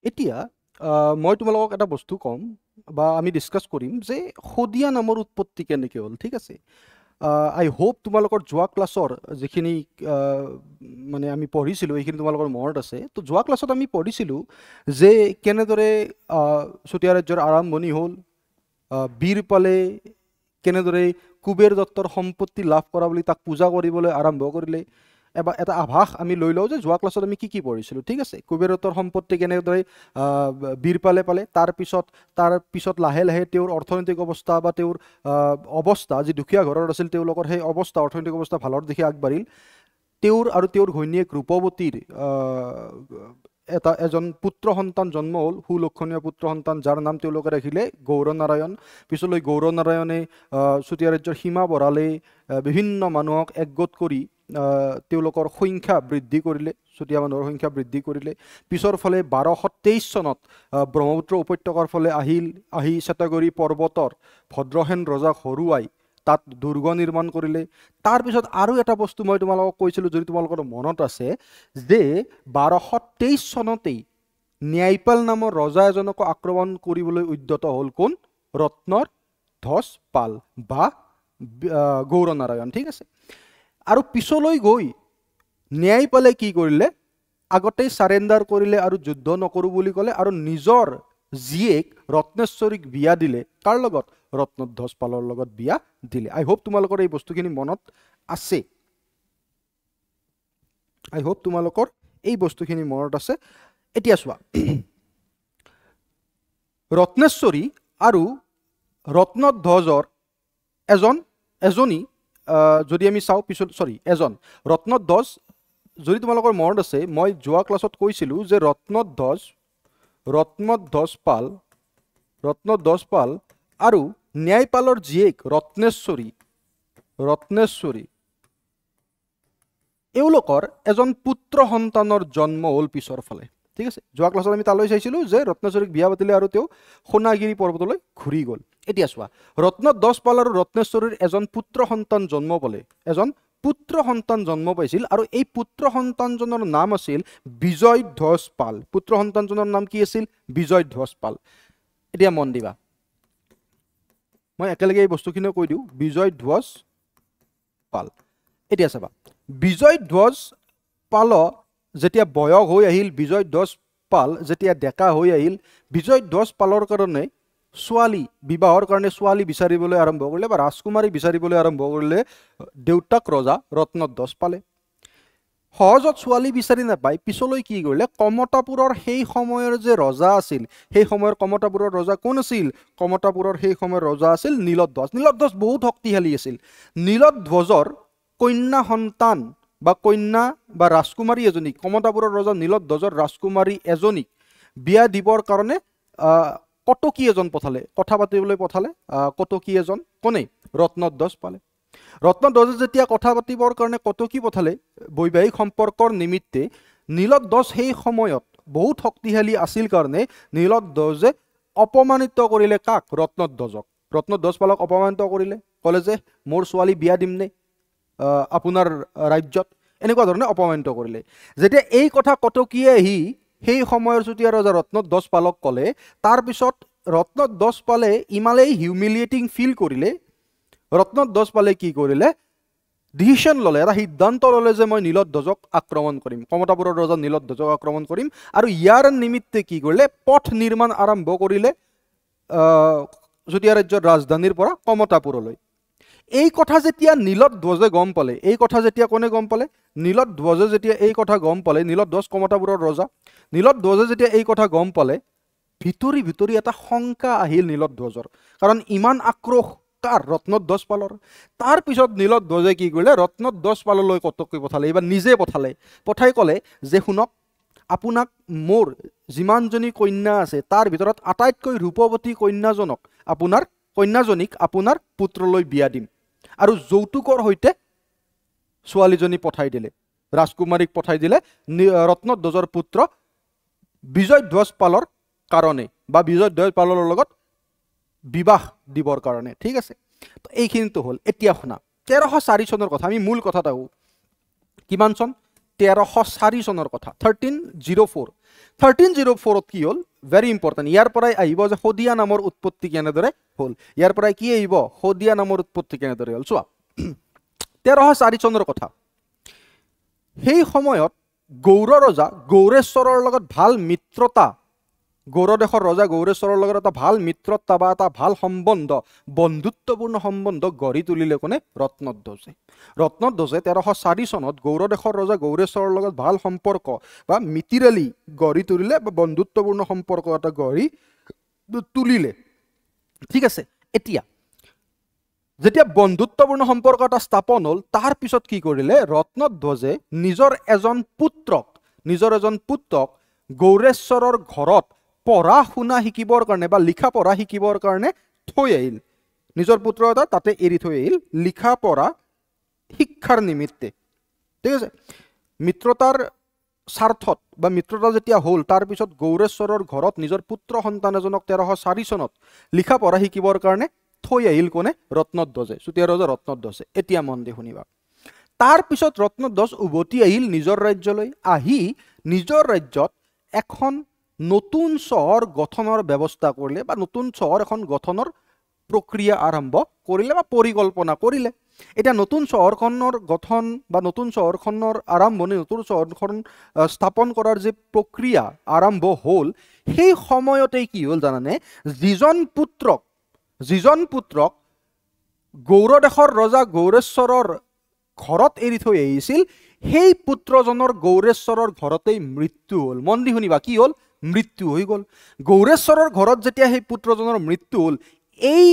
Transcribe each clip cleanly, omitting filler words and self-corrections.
এতিয়া মই তোমালোকক এটা বস্তু কম বা আমি ডিছকাছ কৰিম যে শদিয়া নামৰ উৎপত্তি কেনেকৈ হ'ল, ঠিক আছে। আই হোপ তোমালোকৰ যোৱা ক্লাছৰ যিখিনি মানে আমি পঢ়িছিলোঁ সেইখিনি তোমালোকৰ মনত আছে। তো যোৱা ক্লাছত আমি পঢ়িছিলোঁ যে কেনেদৰে চুতীয়া ৰাজ্যৰ আৰম্ভণি হ'ল, বীৰপালে কেনেদৰে কুবেৰ দত্তৰ সম্পত্তি লাভ কৰা বুলি তাক পূজা কৰিবলৈ আৰম্ভ কৰিলে। এবাৰ এটা আভাস আমি লৈ লওঁ যে যোৱা ক্লাছত আমি কি পঢ়িছিলোঁ, ঠিক আছে। কুবেৰ দত্তৰ সম্পত্তি কেনেদৰে বীৰপালে পালে, তাৰ পিছত লাহে লাহে তেওঁৰ অৰ্থনৈতিক অৱস্থা বা তেওঁৰ অৱস্থা, যি দুখীয়া ঘৰৰ আছিল তেওঁলোকৰ সেই অৱস্থা, অৰ্থনৈতিক অৱস্থা ভালৰ দিশে আগবাঢ়িল। তেওঁৰ আৰু তেওঁৰ ঘৈণীয়েক ৰূপৱতীৰ এজন পুত্ৰ সন্তান জন্ম হ'ল, সুলক্ষণীয় পুত্ৰ সন্তান, যাৰ নাম তেওঁলোকে ৰাখিলে গৌৰনাৰায়ণ। পিছলৈ গৌৰনাৰায়ণে চুতীয়া ৰাজ্যৰ সীমা বঢ়ালে, বিভিন্ন মানুহক একগোট কৰি তেওঁলোকৰ সংখ্যা বৃদ্ধি কৰিলে, চুতীয়া মানুহৰ সংখ্যা বৃদ্ধি কৰিলে। পিছৰ ফালে 1223 চনত ব্ৰহ্মপুত্ৰ উপত্যকাৰ ফালে আহি চেতাগুৰি পৰ্বতৰ ভদ্ৰসেন ৰজাক হৰুৱাই তাত দুৰ্গ নিৰ্মাণ কৰিলে। তাৰপিছত আৰু এটা বস্তু মই তোমালোকক কৈছিলোঁ, যদি তোমালোকৰ মনত আছে, যে 1223 চনতেই ন্যায়পাল নামৰ ৰজা এজনকো আক্ৰমণ কৰিবলৈ উদ্যত হ'ল কোন? ৰত্নধ্বজ পাল বা গৌৰনাৰায়ণ, ঠিক আছে। আৰু পিছলৈ গৈ ন্যায়পালে কি কৰিলে, আগতেই চাৰেণ্ডাৰ কৰিলে আৰু যুদ্ধ নকৰোঁ বুলি ক'লে, আৰু নিজৰ জীয়েক ৰত্নেশ্বৰীক বিয়া দিলে। কাৰ লগত? ৰত্নধ্বজ পালৰ লগত বিয়া দিলে। আই হোপ তোমালোকৰ এই বস্তুখিনি মনত আছে। এতিয়া চোৱা, ৰত্নেশ্বৰী আৰু ৰত্নধ্বজৰ এজনী যদি আমি চাওঁ পিছত, ৰত্নধ্বজ, যদি তোমালোকৰ মনত আছে, মই যোৱা ক্লাছত কৈছিলোঁ যে ৰত্নধ্বজ পাল আৰু ন্যায়পালৰ জীয়েক ৰত্নেশ্বৰী এওঁলোকৰ এজন পুত্ৰ সন্তানৰ জন্ম হ'ল পিছৰ ফালে, ঠিক আছে। যোৱা ক্লাছত আমি তালৈ চাইছিলোঁ যে ৰত্নেশ্বৰীক বিয়া পাতিলে আৰু তেওঁ সোণাগিৰি পৰ্বতলৈ ঘূৰি গ'ল। এতিয়া চোৱা, ৰত্নধ্বজ পাল আৰু ৰত্নেশ্বৰীৰ এজন পুত্ৰ সন্তান জন্ম পাইছিল, আৰু এই পুত্ৰ সন্তানজনৰ নাম আছিল বিজয়ধ্বজ পাল। পুত্ৰ সন্তানজনৰ নাম কি আছিল? বিজয়ধ্বজ পাল। এতিয়া মন দিবা, মই একেলগে এই বস্তুখিনিও কৈ দিওঁ, বিজয়ধ্বজ পাল। এতিয়া চাবা, বিজয়ধ্বজ পাল যেতিয়া বয়স হৈ আহিল, বিজয়ধ্বজ পাল যেতিয়া ডেকা হৈ আহিল, বিজয়ধ্বজ পালৰ কাৰণে বিবাহৰ কাৰণে ছোৱালী বিচাৰিবলৈ আৰম্ভ কৰিলে, বা ৰাজকুমাৰী বিচাৰিবলৈ আৰম্ভ কৰিলে দেউতাক ৰজা ৰত্নধ্বজ পালে। সহজত ছোৱালী বিচাৰি নাপায়, পিছলৈ কি কৰিলে, কমতাপুৰৰ সেই সময়ৰ যে ৰজা আছিল, সেই সময়ৰ কমতাপুৰৰ ৰজা কোন আছিল? কমতাপুৰৰ সেই সময়ৰ ৰজা আছিল নীলধ্বজ। নীলধ্বজ বহুত শক্তিশালী আছিল। নীলধ্বজৰ কন্যা সন্তান বা কন্যা বা ৰাজকুমাৰী এজনীক, কমতাপুৰৰ ৰজা নীলধ্বজৰ ৰাজকুমাৰী এজনীক বিয়া দিবৰ কাৰণে কটকী এজন পঠালে, কথা পাতিবলৈ পঠালে কটকী এজন। কোনে? ৰত্নধ্বজ পালে। ৰত্নধ্বজে যেতিয়া কথা পাতিবৰ কাৰণে কটকী পঠালে বৈবাহিক সম্পৰ্কৰ নিমিত্তে, নীলধ্বজ সেই সময়ত বহুত শক্তিশালী আছিল কাৰণে নীলধ্বজে অপমানিত কৰিলে কাক? ৰত্নধ্বজক। ৰত্নধ্বজ পালক অপমানিত কৰিলে, ক'লে যে মোৰ ছোৱালী বিয়া দিম নে আপোনাৰ ৰাজ্যত, এনেকুৱা ধৰণে অপমানিত কৰিলে। যেতিয়া এই কথা কটকীয়ে আহি সেই সময়ৰ চুতীয়া ৰজা ৰত্নধ্বজ পালক ক'লে, তাৰপিছত ৰত্নধ্বজ পালে ইমানেই হিউমিলিয়েটিং ফিল কৰিলে, ৰত্নধ্বজ পালে কি কৰিলে, ডিচিশ্যন ল'লে, এটা সিদ্ধান্ত ল'লে যে মই নীলধ্বজক আক্ৰমণ কৰিম, কমতাপুৰৰ ৰজা নীলধ্বজক আক্ৰমণ কৰিম। আৰু ইয়াৰ নিমিত্তে কি কৰিলে, পথ নিৰ্মাণ আৰম্ভ কৰিলে চুতীয়া ৰাজ্যৰ ৰাজধানীৰ পৰা কমতাপুৰলৈ। এই কথা যেতিয়া নীলধ্বজে গম পালে, কোনে গম পালে? নীলধ্বজে যেতিয়া এই কথা গম পালে, নীলধ্বজ কমতাপুৰৰ ৰজা, নীলধ্বজে যেতিয়া এই কথা গম পালে, ভিতৰি এটা শংকা আহিল নীলধ্বজৰ, কাৰণ ইমান আক্ৰোশ কাৰ? ৰত্নধ্বজ পালৰ। তাৰপিছত নীলধ্বজে কি কৰিলে, ৰত্নধ্বজ পাললৈ কটকী পঠালে, এইবাৰ নিজে পঠাই ক'লে যে শুনক, আপোনাক মোৰ যিমানজনী কন্যা আছে তাৰ ভিতৰত আটাইতকৈ ৰূপৱতী কন্যাজনীক আপোনাৰ পুত্ৰলৈ বিয়া দিম, আৰু যৌতুকৰ সৈতে ছোৱালীজনী পঠাই দিলে, ৰাজকুমাৰীক পঠাই দিলে ৰত্নধ্বজৰ পুত্ৰ বিজয়ধ্বজ পালৰ কাৰণে, বা বিজয়ধ্বজ পালৰ লগত বিবাহ দিবৰ কাৰণে, ঠিক আছে। তো এইখিনিতো হ'ল। এতিয়া শুনা, 1304 চনৰ কথা, আমি মূল কথাত আহোঁ। কিমান চন? 1304 চনৰ কথা, 1304। 1304 কি হ'ল ভেৰি ইম্পৰ্টেণ্ট ইয়াৰ পৰাই আহিব যে শদিয়া নামৰ উৎপত্তি কেনেদৰে হ'ল ইয়াৰ পৰাই কি আহিব শদিয়া নামৰ উৎপত্তি কেনেদৰে হ'ল চোৱা 1304 চনৰ কথা সেই সময়ত গৌৰ ৰজা গৌৰেশ্বৰৰ লগত ভাল মিত্ৰতা গৌৰদেশৰ ৰজা গৌৰেশ্বৰৰ লগত এটা ভাল মিত্ৰতা বা এটা ভাল সম্বন্ধ বন্ধুত্বপূৰ্ণ সম্বন্ধ গঢ়ি তুলিলে কোনে ৰত্নধ্বজে 1304 চনত গৌৰদেশৰ ৰজা গৌৰেশ্বৰৰ লগত ভাল সম্পৰ্ক বা মিতিৰালি গঢ়ি তুলিলে বা বন্ধুত্বপূৰ্ণ সম্পৰ্ক এটা গঢ়ি তুলিলে ঠিক আছে এতিয়া যেতিয়া বন্ধুত্বপূৰ্ণ সম্পৰ্ক এটা স্থাপন হ'ল তাৰ পিছত কি কৰিলে ৰত্নধ্বজে নিজৰ এজন পুত্ৰক গৌৰেশ্বৰৰ ঘৰত পঢ়া শুনা শিকিবৰ কাৰণে বা লিখা পঢ়া শিকিবৰ কাৰণে থৈ আহিল নিজৰ পুত্ৰ এটা তাতে এৰি থৈ আহিল লিখা পঢ়া শিক্ষাৰ নিমিত্তে ঠিক আছে মিত্ৰতাৰ স্বাৰ্থত বা মিত্ৰতা যেতিয়া হ'ল তাৰ পিছত গৌৰেশ্বৰৰ ঘৰত নিজৰ পুত্ৰ সন্তান এজনক 1304 চনত লিখা পঢ়া শিকিবৰ কাৰণে থৈ আহিল কোনে ৰত্নধ্বজে চুতীয়া ৰজা ৰত্নধ্বজে এতিয়া মন দি শুনিবা তাৰ পিছত ৰত্নধ্বজ উভতি আহিল নিজৰ ৰাজ্যলৈ আহি নিজৰ ৰাজ্যত এখন নতুন চহৰ গঠনৰ ব্যৱস্থা কৰিলে বা নতুন চহৰ এখন গঠনৰ প্ৰক্ৰিয়া আৰম্ভ কৰিলে বা পৰিকল্পনা কৰিলে এটা নতুন চহৰখনৰ গঠন বা নতুন চহৰখনৰ আৰম্ভণি নতুন চহৰখন স্থাপন কৰাৰ যে প্ৰক্ৰিয়া আৰম্ভ হ'ল সেই সময়তে কি হ'ল জানানে যিজন পুত্ৰক গৌৰদেশৰ ৰজা গৌৰেশ্বৰৰ ঘৰত এৰি থৈ আহিছিল সেই পুত্ৰজনৰ গৌৰেশ্বৰৰ ঘৰতেই মৃত্যু হ'ল মন দি শুনিবা কি হ'ল মৃত্যু হৈ গ'ল গৌৰেশ্বৰৰ ঘৰত যেতিয়া সেই পুত্ৰজনৰ মৃত্যু হ'ল এই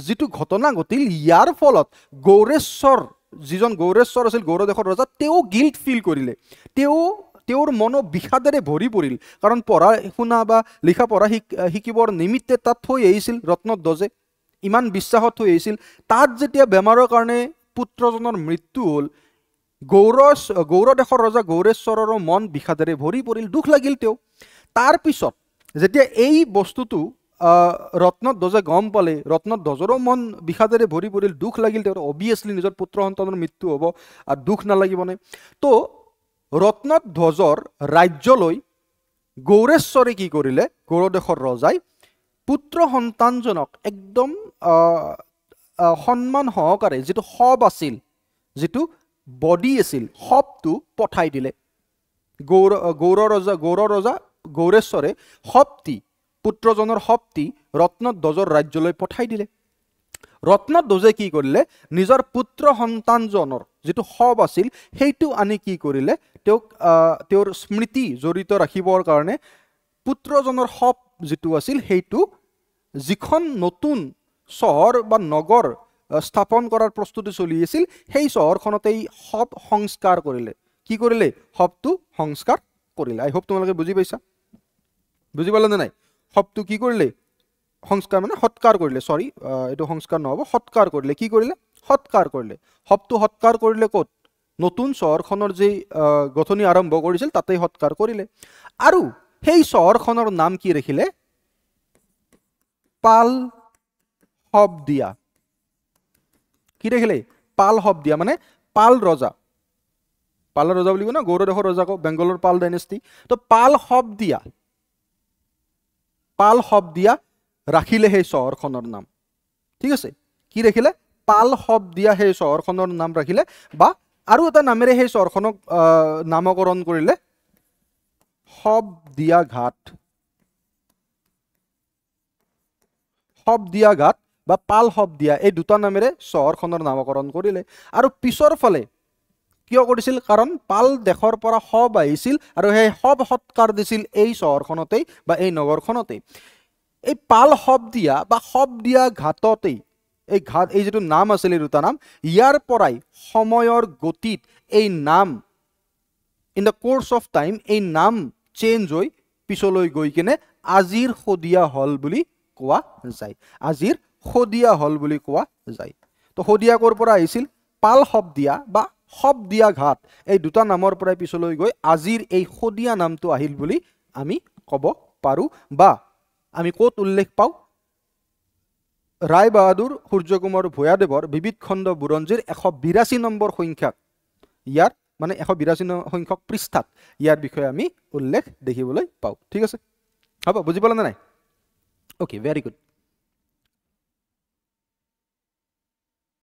যিটো ঘটনা ঘটিল ইয়াৰ ফলত যিজন গৌৰেশ্বৰ আছিল গৌৰদেশৰ ৰজা তেওঁ গিল্ট ফিল কৰিলে তেওঁৰ মন বিষাদেৰে ভৰি পৰিল কাৰণ পঢ়া শুনা বা লিখা পঢ়া শিকিবৰ নিমিত্তে তাত থৈ আহিছিল ৰত্নধ্বজে ইমান বিশ্বাসত থৈ আহিছিল তাত যেতিয়া বেমাৰৰ কাৰণে পুত্ৰজনৰ মৃত্যু হ'ল গৌৰদেশৰ ৰজা গৌৰেশ্বৰৰো মন বিষাদেৰে ভৰি পৰিল দুখ লাগিল তেওঁ তাৰ পিছত যেতিয়া এই বস্তুটো ৰত্নধ্বজে গম পালে ৰত্নধ্বজৰো মন বিষাদেৰে ভৰি পৰিল দুখ লাগিল তেওঁৰ অবিয়াছলি নিজৰ পুত্ৰ সন্তানৰ মৃত্যু হ'ব আৰু দুখ নালাগিবনে তো ৰত্নধ্বজৰ ৰাজ্যলৈ গৌৰেশ্বৰে কি কৰিলে গৌৰদেশৰ ৰজাই পুত্ৰ সন্তানজনক একদম সন্মান সহকাৰে যিটো শব আছিল যিটো বডি আছিল শবটো পঠাই দিলে গৌৰ ৰজা গৌৰেশ্বৰে পুত্ৰজনৰ শক্তি ৰত্নধ্বজৰ ৰাজ্যলৈ পঠাই দিলে ৰত্নধ্বজে কি কৰিলে নিজৰ পুত্ৰ সন্তানজনৰ যিটো শব আছিল সেইটো আনি কি কৰিলে তেওঁৰ স্মৃতি জড়িত ৰাখিবৰ কাৰণে পুত্ৰজনৰ শব যিটো আছিল সেইটো যিখন নতুন চহৰ বা নগৰ স্থাপন কৰাৰ প্ৰস্তুতি চলি আছিল সেই চহৰখনতেই শব সংস্কাৰ কৰিলে কি কৰিলে শবটো সংস্কাৰ কৰিলে আই হোপ তোমালোকে বুজি পাইছা বুজি পালা নে নাই শবটো কি কৰিলে সংস্কাৰ মানে সৎকাৰ কৰিলে সৰি এটো সংস্কাৰ নহব সৎকাৰ কৰিলে কি কৰিলে সৎকাৰ কৰিলে শবটো সৎকাৰ কৰিলে ক'ত নতুন চহৰখনৰ যে গঠনি আৰম্ভ কৰিছিল তাতেই সৎকাৰ কৰিলে আৰু সেই চহৰখনৰ নাম কি ৰাখিলে পাল শবদিয়া কি ৰাখিলে পাল শবদিয়া মানে পাল ৰজা বুলি কয় না গৌৰদেশৰ ৰজাক বেংগলৰ পাল ডাইনেষ্টি তো পাল শবদিয়া ৰাখিলে সেই চহৰখনৰ নাম ঠিক আছে কি ৰাখিলে পাল শবদিয়া সেই চহৰখনৰ নাম ৰাখিলে বা আৰু এটা নামেৰে সেই চহৰখনক নামকৰণ কৰিলে শবদিয়া ঘাট বা পাল শবদিয়া এই দুটা নামেৰে চহৰখনৰ নামকৰণ কৰিলে আৰু পিছৰ ফালে কিয় কৰিছিল কাৰণ পাল দেশৰ পৰা শব আহিছিল আৰু সেই শব সৎকাৰ দিছিল এই চহৰখনতেই বা এই নগৰখনতেই এই পাল শবদিয়া বা শবদিয়া ঘাটতেই এই যেটো নাম আছিল এই দুটা নাম ইয়াৰ পৰাই সময়ৰ গতিত এই নাম in the course of time এই নাম চেঞ্জ হৈ পিছলৈ গৈ কিনে আজিৰ শদিয়া হল বুলি কোৱা যায় তো শদিয়া ক'ৰ পৰা আহিছিল পাল শবদিয়া বা শবদিয়া ঘাট এই দুটা নামৰ পৰাই পিছলৈ গৈ আজিৰ এই শদিয়া নামটো আহিল বুলি আমি ক'ব পাৰো বা আমি ক'ত উল্লেখ পাওঁ ৰায় বাহাদুৰ সূৰ্য কুমাৰ ভূঞাদেৱৰ বিবিধ খণ্ড বুৰঞ্জীৰ 182 নম্বৰ সংখ্যাত ইয়াৰ মানে 182 সংখ্যক পৃষ্ঠাত ইয়াৰ বিষয়ে আমি উল্লেখ দেখিবলৈ পাওঁ ঠিক আছে হ'ব বুজি পালা নে নাই ওকে ভেৰি গুড